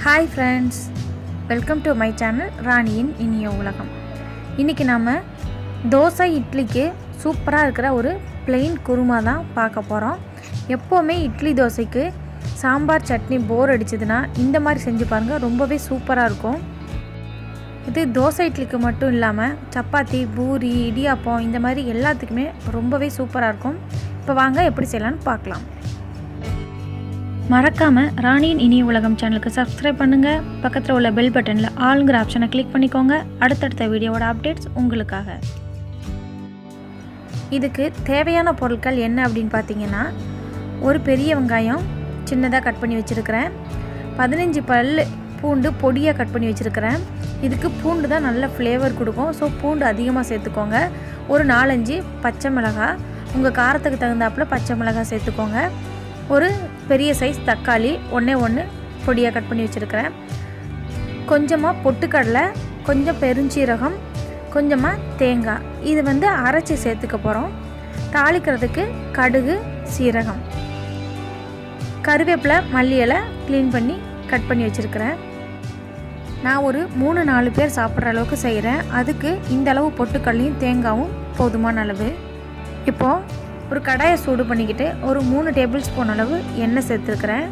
Hi friends, welcome to my channel Rani'in இனிய உலகம். இன்னைக்கு நாம தோசை இட்லிக்கு சூப்பரா இருக்கிற ஒரு plain kurma தான் பார்க்க போறோம். எப்பவுமே இட்லி தோசைக்கு சாம்பார் சட்னி போர் அடிச்சதுனா இந்த மாதிரி செஞ்சு பாருங்க, ரொம்பவே சூப்பரா இருக்கும். இது தோசை இட்லிக்கு மட்டும் இல்லாம chappathi, poori, இடியாப்பம் இந்த மாதிரி எல்லாத்துக்குமே ரொம்பவே சூப்பரா இருக்கும். இப்போ வாங்க எப்படி செய்யலாம்னு பார்க்கலாம். மறக்காம ராணியின் இனிய உலகம் சேனலுக்கு சப்ஸ்கிரைப் பண்ணுங்க. பக்கத்துல உள்ள பெல் பட்டன்ல ஆல்ங்கிற ஆப்ஷனை கிளிக் பண்ணிக்கோங்க. அடுத்தடுத்த வீடியோவோட அப்டேட்ஸ் உங்களுக்காக. இதுக்கு தேவையான பொருட்கள் என்ன அப்படின்னு பார்த்தீங்கன்னா, ஒரு பெரிய வெங்காயம் சின்னதாக கட் பண்ணி வச்சிருக்கிறேன். 15 பல் பூண்டு பொடியாக கட் பண்ணி வச்சிருக்கிறேன். இதுக்கு பூண்டு தான் நல்ல ஃப்ளேவர் கொடுக்கும். ஸோ பூண்டு அதிகமாக சேர்த்துக்கோங்க. ஒரு 4-5 பச்சை மிளகாய், உங்கள் காரத்துக்கு தகுந்தாப்புல பச்சை மிளகாய் சேர்த்துக்கோங்க. ஒரு பெரிய சைஸ் தக்காளி ஒன்று பொடியாக கட் பண்ணி வச்சுருக்கிறேன். கொஞ்சமாக பொட்டுக்கடலை, கொஞ்சம் பெருஞ்சீரகம், கொஞ்சமாக தேங்காய், இது அரைச்சி சேர்த்துக்க போகிறோம். தாளிக்கிறதுக்கு கடுகு, சீரகம், கருவேப்பிலை, மல்லி இலை க்ளீன் பண்ணி கட் பண்ணி வச்சுருக்கிறேன். நான் ஒரு 3-4 பேர் சாப்பிட்ற அளவுக்கு செய்கிறேன். அதுக்கு இந்த அளவு பொட்டுக்கடலையும் தேங்காயும் போதுமான அளவு. இப்போது ஒரு கடாயை சூடு பண்ணிக்கிட்டு ஒரு 3 டேபிள் ஸ்பூன் அளவு எண்ணெய் சேர்த்துருக்கிறேன்.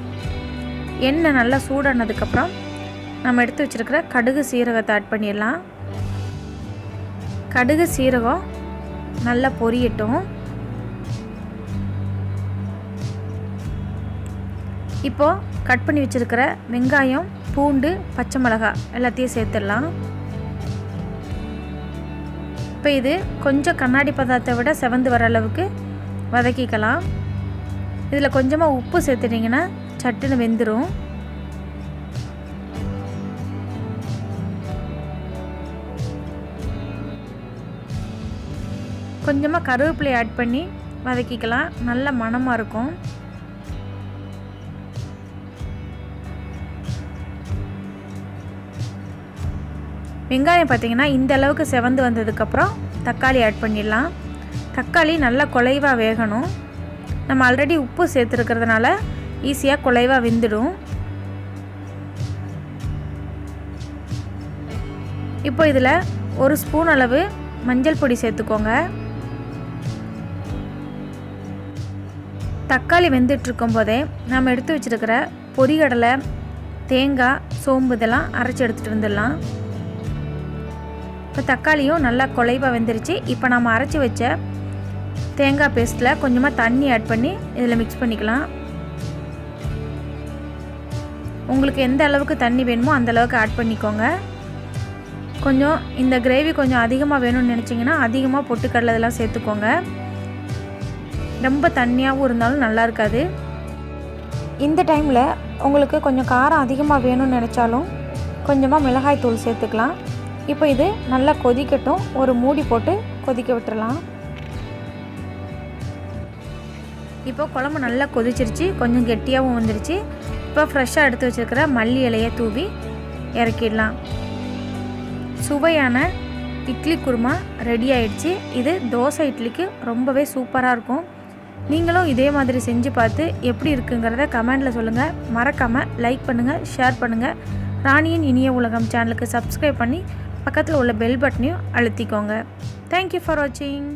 எண்ணெய் நல்லா சூடானதுக்கப்புறம் நம்ம எடுத்து வச்சுருக்கிற கடுகு சீரகத்தை ஆட் பண்ணிடலாம். கடுகு சீரகம் நல்லா பொரியட்டும். இப்போது கட் பண்ணி வச்சுருக்கிற வெங்காயம், பூண்டு, பச்சை மிளகாய் எல்லாத்தையும் சேர்த்துடலாம். இப்போ இது கொஞ்சம் கண்ணாடி பதத்தை விட செவந்து வர அளவுக்கு வதக்கிக்கலாம். இதில் கொஞ்சமாக உப்பு சேர்த்துட்டிங்கன்னா சட்டுன்னு வெந்துடும். கொஞ்சமாக கருவேப்பிலை ஆட் பண்ணி வதக்கிக்கலாம். நல்ல மணமாக இருக்கும். வெங்காயம் பார்த்திங்கன்னா இந்த அளவுக்கு செவந்து வந்ததுக்கப்புறம் தக்காளி ஆட் பண்ணிடலாம். தக்காளி நல்லா குலைவாக வேகணும். நம்ம ஆல்ரெடி உப்பு சேர்த்துருக்கிறதுனால ஈஸியாக குலைவாக வெந்துடும். இப்போ இதில் ஒரு ஸ்பூன் அளவு மஞ்சள் பொடி சேர்த்துக்கோங்க. தக்காளி வெந்துட்டுருக்கும் போதே நம்ம எடுத்து வச்சுருக்கிற பொரிகடலை, தேங்காய், சோம்பு இதெல்லாம் அரைச்சி எடுத்துகிட்டு வந்துடலாம். இப்போ தக்காளியும் நல்லா குலைவாக வெந்துருச்சு. இப்போ நம்ம அரைச்சி வச்ச தேங்காய் பேஸ்ட்டில் கொஞ்சமாக தண்ணி ஆட் பண்ணி இதில் மிக்ஸ் பண்ணிக்கலாம். உங்களுக்கு எந்த அளவுக்கு தண்ணி வேணுமோ அந்த அளவுக்கு ஆட் பண்ணிக்கோங்க. கொஞ்சம் இந்த கிரேவி கொஞ்சம் அதிகமாக வேணும்னு நினச்சிங்கன்னா அதிகமாக பொட்டுக்கடலை இதெல்லாம் சேர்த்துக்கோங்க. ரொம்ப தண்ணியாகவும் இருந்தாலும் நல்லா இருக்காது. இந்த டைமில் உங்களுக்கு கொஞ்சம் காரம் அதிகமாக வேணும்னு நினச்சாலும் கொஞ்சமாக மிளகாய் தூள் சேர்த்துக்கலாம். இப்போ இது நல்லா கொதிக்கட்டும். ஒரு மூடி போட்டு கொதிக்க விட்டுறலாம். இப்போ குழம்பு நல்லா கொதிச்சிருச்சு, கொஞ்சம் கெட்டியாகவும் வந்துருச்சு. இப்போ ஃப்ரெஷ்ஷாக எடுத்து வச்சுருக்கிற மல்லி இலையை தூவி இறக்கிடலாம். சுவையான இட்லி குருமா ரெடி ஆயிடுச்சு. இது தோசை இட்லிக்கு ரொம்பவே சூப்பராக இருக்கும். நீங்களும் இதே மாதிரி செஞ்சு பார்த்து எப்படி இருக்குங்கிறத கமெண்டில் சொல்லுங்கள். மறக்காமல் லைக் பண்ணுங்கள், ஷேர் பண்ணுங்கள். ராணியின் இனிய உலகம் சேனலுக்கு சப்ஸ்கிரைப் பண்ணி பக்கத்தில் உள்ள பெல் பட்டனையும் அழுத்திக்கோங்க. தேங்க்யூ ஃபார் வாட்சிங்.